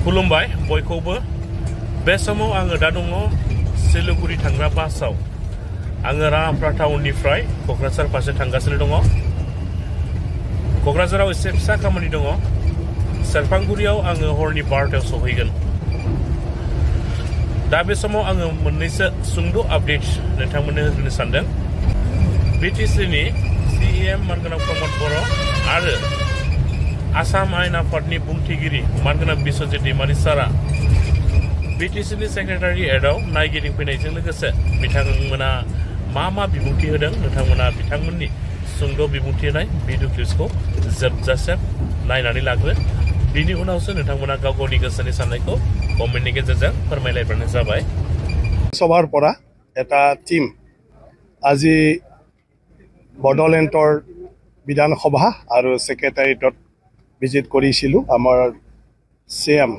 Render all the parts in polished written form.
खुलुमबाय बयखौबो बे समाव आङो दा दङ सिलिगुरि थांग्रा बासआव आङो राङापारा टाउननिफ्राय क'क्राझार फारसे थांगासिनो दङ क'क्राझाराव एसे फिसा खामानि दङ सेरफांगुरियाव आङो हरनि 12टायाव सहैगोन दा बे समाव आङो मोननैसो सुंद' आपडेट नोंथांमोननो होनो सानदों बिटिसिनि CEM मानगोनां प्रमद बर' आरो आसाम आयेन आफादनि बुंथिगिरि मानगोनां बिस्वजित दैमारि सारा बिटिसिनि सेक्रेटारि एडआव नायगिदिंफैनायजों लोगोसे बिथांमोना मा बिबुंथि होदों नोंथांमोना बिथांमोननि सुंद' बिबुंथि होनाय भिडिअ क्लिप्सखौ जोबजासे नायनानै लाग्रो बिनि उनावसो नोंथांमोना गाव गावनि गोसोनि साननायखौ कमेन्टनि गेजेरजों फोरमायलायबानो जाबाय सभार পৰা এটা টিম আজি বড়োলেণ্ডৰ বিধানসভা আৰু সেক্ৰেটাৰিয়েটত ভিজিট কৰিছিলো আমাৰ CM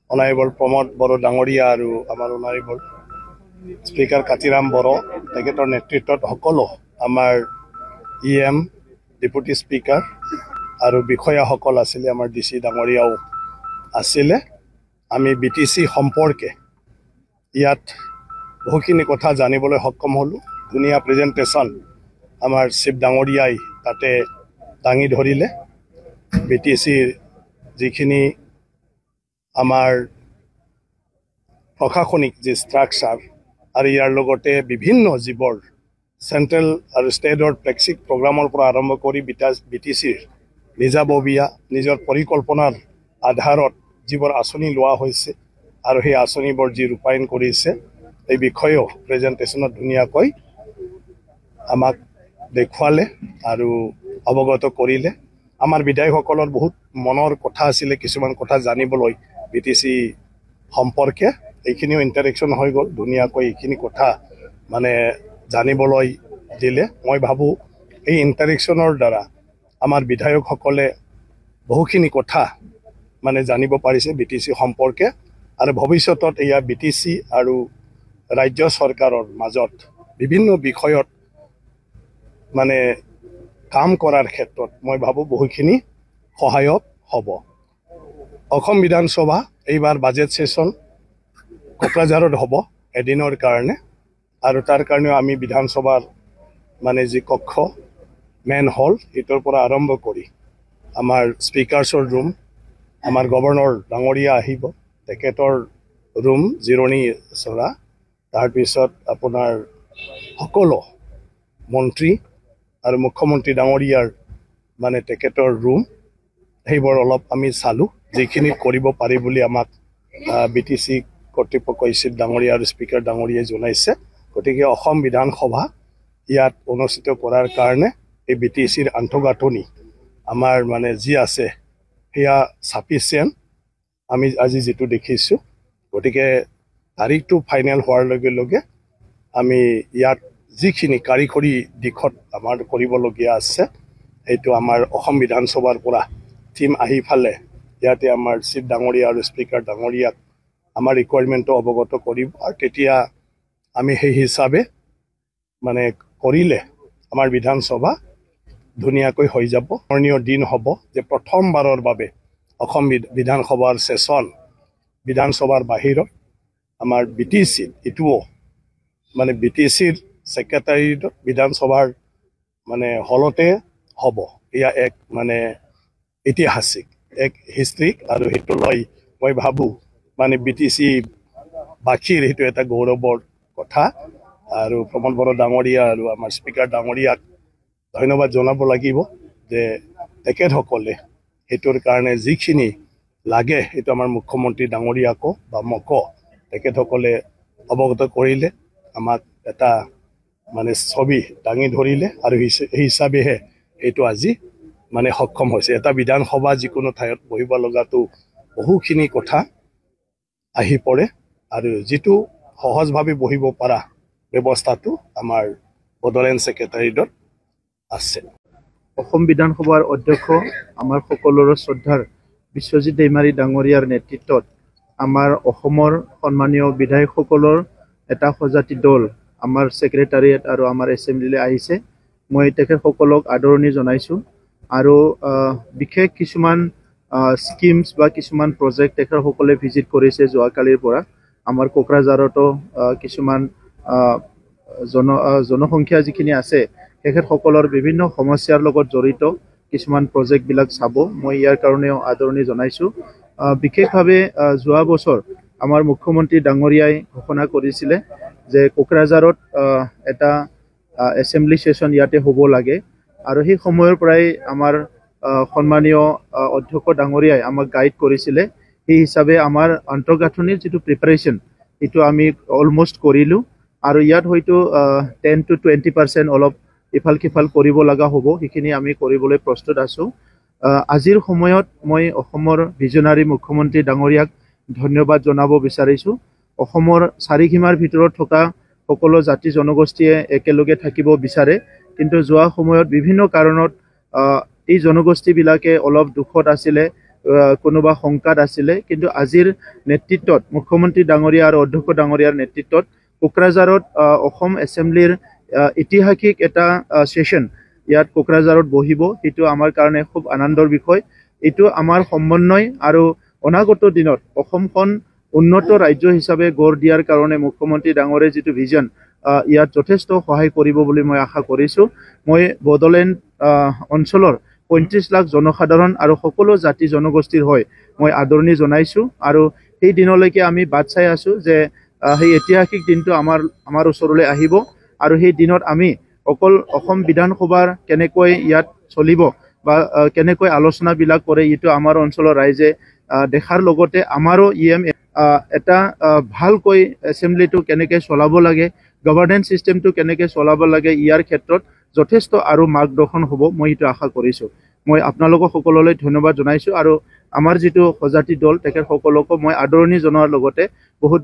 অনাৰেবল প্ৰমোদ বড়ো ডাঙৰীয়া আৰু আমাৰ অনাৰেবল স্পিকাৰ কাতিৰাম বড়ো তেখেতৰ নেতৃত্বত সকলো আমাৰ EM ডেপুটি স্পিকাৰ আৰু বিষয়াসকল আছিল আমাৰ DC ডাঙৰীয়াও আছিল আমি BTC সম্পৰ্কে ইয়াত বহুখিনি কথা জানিবলৈ সক্ষম হলো দুনিয়া প্ৰেজেন্টেশন আমাৰ শিৱ ডাঙৰীয়াই তাতে দাঙি ধৰিলে BTCৰ যিখিনি আমাৰ প্ৰশাসনিক যে ষ্ট্ৰাকচাৰ আৰু ইয়াৰ লগতে বিভিন্ন জীৱৰ চেন্ট্ৰেল আৰু ষ্টেটৰ ফ্লেগশ্বিপ প্ৰগ্ৰামৰ পৰা আৰম্ভ কৰি BTCৰ নিজাববীয়া নিজৰ পৰিকল্পনাৰ আধাৰত যিবোৰ আঁচনি লোৱা হৈছে আৰু সেই আঁচনিবোৰ যি ৰূপায়ণ কৰিছে এই বিষয়েও প্ৰেজেন্টেশনত ধুনীয়াকৈ আমাক দেখুৱালে আৰু অৱগত কৰিলে আমাৰ বিধায়কসকলৰ বহুত মনৰ কথা আছিল কিছুমান কথা জানিবলৈ BTC সম্পৰ্কে এইখিনিও ইন্টাৰেকশন হৈ গ'ল ধুনীয়াকৈ এইখিনি কথা মানে জানিবলৈ দিলে মই ভাবো এই ইন্টাৰেকশনৰ দ্বাৰা আমাৰ বিধায়কসকলে বহুখিনি কথা মানে জানিব পাৰিছে BTC সম্পৰ্কে আৰু ভৱিষ্যতত এয়া BTC আৰু ৰাজ্য চৰকাৰৰ মাজত বিভিন্ন বিষয়ত মানে কাম কৰাৰ ক্ষেত্ৰত মই ভাবো বহুখিনি সহায়ক হ'ব অসম বিধানসভা এইবাৰ বাজেট সেশন কোকৰাঝাৰত হ'ব এদিনৰ কাৰণে আৰু তাৰ কাৰণে আমি বিধানসভাৰ মানে যি কক্ষ মেন হল এটোৰ পৰা আৰম্ভ কৰি আমাৰ স্পিকাৰছৰ ৰুম আমাৰ গভৰ্ণৰ ডাঙৰীয়া আহিব তেখেতৰ ৰুম জিৰণি চৰা তাৰ পিছত আপোনাৰ সকলো মন্ত্ৰী আৰু মুখ্যমন্ত্ৰী ডাঙৰীয়াৰ মানে তেখেতৰ ৰুম সেইবোৰ অলপ আমি চালো যিখিনি কৰিব পাৰি বুলি আমাক BTC কৰ্তৃপক্ষ শিৱ ডাঙৰীয়া আৰু স্পিকাৰ ডাঙৰীয়াই জনাইছে গতিকে অসম বিধানসভা ইয়াত অনুষ্ঠিত কৰাৰ কাৰণে এই BTCৰ আন্তঃগাঁথনি আমাৰ মানে যি আছে সেয়া সাফিচিয়েন্ট আমি আজি যেটো দেখিছো গতিকে তাৰিখটো ফাইনেল হোৱাৰ লগে লগে আমি ইয়াত যিখিনি কাৰিকৰী দিশত আমাৰ কৰিবলগীয়া আছে এইটো আমাৰ অসম বিধানসভাৰ পৰা টিম আহি ফালে ইয়াতে আমাৰ শিৱ ডাঙৰীয়া আৰু স্পিকাৰ ডাঙৰীয়াক আমাৰ ৰিকুৱাৰমেন্টটো অৱগত কৰিব আৰু তেতিয়া আমি সেই হিচাপে মানে কৰিলে আমাৰ বিধানসভা ধুনীয়াকৈ হৈ যাব স্মৰণীয় দিন হ'ব যে প্ৰথমবাৰৰ বাবে অসম বিধানসভাৰ সেশন বিধানসভাৰ বাহিৰত আমাৰ BTC এটোও মানে BTCৰ সেক্ৰেটাৰিয়েট বিধানসভাৰ মানে হলতে হ'ব এয়া এক মানে ঐতিহাসিক এক হিষ্ট্ৰিক আৰু হেতু লৈ মই ভাবো মানে BTC বাখীৰ হেতু এটা গৌৰৱৰ কথা আৰু প্ৰমোদ বড়ো ডাঙৰীয়া আৰু আমাৰ স্পিকাৰ ডাঙৰীয়াক ধন্যবাদ জনাব লাগিব যে তেখেতসকলে হেতুৰ কাৰণে যিখিনি লাগে হেতু আমাৰ মুখ্যমন্ত্ৰী ডাঙৰীয়াকো বা মক তেখেতসকলে অৱগত কৰিলে আমাক এটা মানে ছবি দাঙি ধৰিলে আৰু এই হিচাপেহে এইটো আজি মানে সক্ষম হৈছে এটা বিধানসভা যিকোনো ঠাইত বহিব লগাটো বহুখিনি কথা আহি পৰে আৰু যেটো সহজভাৱে বহিব পৰা ব্যৱস্থাটো আমাৰ বড়োলেণ্ড সেক্ৰেটাৰিয়েটত আছে অসম বিধানসভাৰ অধ্যক্ষ আমাৰ সকলোৰে শ্ৰদ্ধাৰ বিশ্বজিত दैमारी ডাঙৰীয়াৰ নেতৃত্বত আমাৰ অসমৰ সন্মানীয় বিধায়কসকলৰ এটা সজাতি দল আমাৰ সেক্ৰেটাৰিয়েট আৰু আমাৰ এছেম্বলিলৈ আহিছে মই তেখেতসকলক আদৰণি জনাইছো আৰু বিশেষ কিছুমান স্কিমছ বা কিছুমান প্ৰজেক্ট তেখেতসকলে ভিজিট কৰিছে যোৱাকালিৰ পৰা আমাৰ কোকৰাঝাৰতো কিছুমান জনসংখ্যা যিখিনি আছে তেখেতসকলৰ বিভিন্ন সমস্যাৰ লগত জড়িত কিছুমান প্ৰজেক্টবিলাক চাব মই ইয়াৰ কাৰণেও আদৰণি জনাইছোঁ বিশেষভাৱে যোৱা বছৰ আমাৰ মুখ্যমন্ত্ৰী ডাঙৰীয়াই ঘোষণা কৰিছিলে যে কোকৰাঝাৰত এটা এছেম্বলি সেশন ইয়াতে হ'ব লাগে আৰু সেই সময়ৰ পৰাই আমাৰ সন্মানীয় অধ্যক্ষ ডাঙৰীয়াই আমাক গাইড কৰিছিলে সেই হিচাপে আমাৰ আন্তঃগাঁথনিৰ যিটো প্ৰিপাৰেশ্যন এইটো আমি অলমষ্ট কৰিলোঁ আৰু ইয়াত হয়তো 10 to 20% অলপ ইফাল সিফাল কৰিব লগা হ'ব সেইখিনি আমি কৰিবলৈ প্ৰস্তুত আছোঁ আজিৰ সময়ত মই অসমৰ ভিজনাৰী মুখ্যমন্ত্ৰী ডাঙৰীয়াক ধন্যবাদ জনাব বিচাৰিছোঁ অসমৰ চাৰিসীমাৰ ভিতৰত থকা সকলো জাতি জনগোষ্ঠীয়ে একেলগে থাকিব বিচাৰে কিন্তু যোৱা সময়ত বিভিন্ন কাৰণত এই জনগোষ্ঠীবিলাকে অলপ দুখত আছিলে কোনোবা শংকাত আছিলে কিন্তু আজিৰ নেতৃত্বত মুখ্যমন্ত্ৰী ডাঙৰীয়া আৰু অধ্যক্ষ ডাঙৰীয়াৰ নেতৃত্বত কোকৰাঝাৰত অসম এছেম্বলিৰ ঐতিহাসিক এটা সেশন ইয়াত কোকৰাঝাৰত বহিব সেইটো আমাৰ কাৰণে খুব আনন্দৰ বিষয় এইটো আমাৰ সমন্বয় আৰু অনাগত দিনত অসমখন উন্নত ৰাজ্য হিচাপে গঢ় দিয়াৰ কাৰণে মুখ্যমন্ত্ৰী ডাঙৰীয়াৰ যিটো ভিজন ইয়াত যথেষ্ট সহায় কৰিব বুলি মই আশা কৰিছোঁ মই বড়োলেণ্ড অঞ্চলৰ 35 লাখ জনসাধাৰণ আৰু সকলো জাতি জনগোষ্ঠীৰ হৈ মই আদৰণি জনাইছোঁ আৰু সেই দিনলৈকে আমি বাট চাই আছোঁ যে সেই ঐতিহাসিক দিনটো আমাৰ ওচৰলৈ আহিব আৰু সেই দিনত আমি অকল অসম বিধানসভাৰ কেনেকৈ ইয়াত চলিব বা কেনেকৈ আলোচনাবিলাক কৰে এইটো আমাৰ অঞ্চলৰ ৰাইজে দেখাৰ লগতে আমাৰো এটা ভালকৈ এছেম্বলিটো কেনেকৈ চলাব লাগে গভৰ্নেন্স চিষ্টেমটো কেনেকৈ চলাব লাগে ইয়াৰ ক্ষেত্ৰত যথেষ্ট আৰু মাৰ্গদৰ্শন হ'ব মই এইটো আশা কৰিছোঁ মই আপোনালোকক সকলোলৈ ধন্যবাদ জনাইছোঁ আৰু আমাৰ যিটো সজাতি দল তেখেতসকলকো মই আদৰণি জনোৱাৰ লগতে বহুত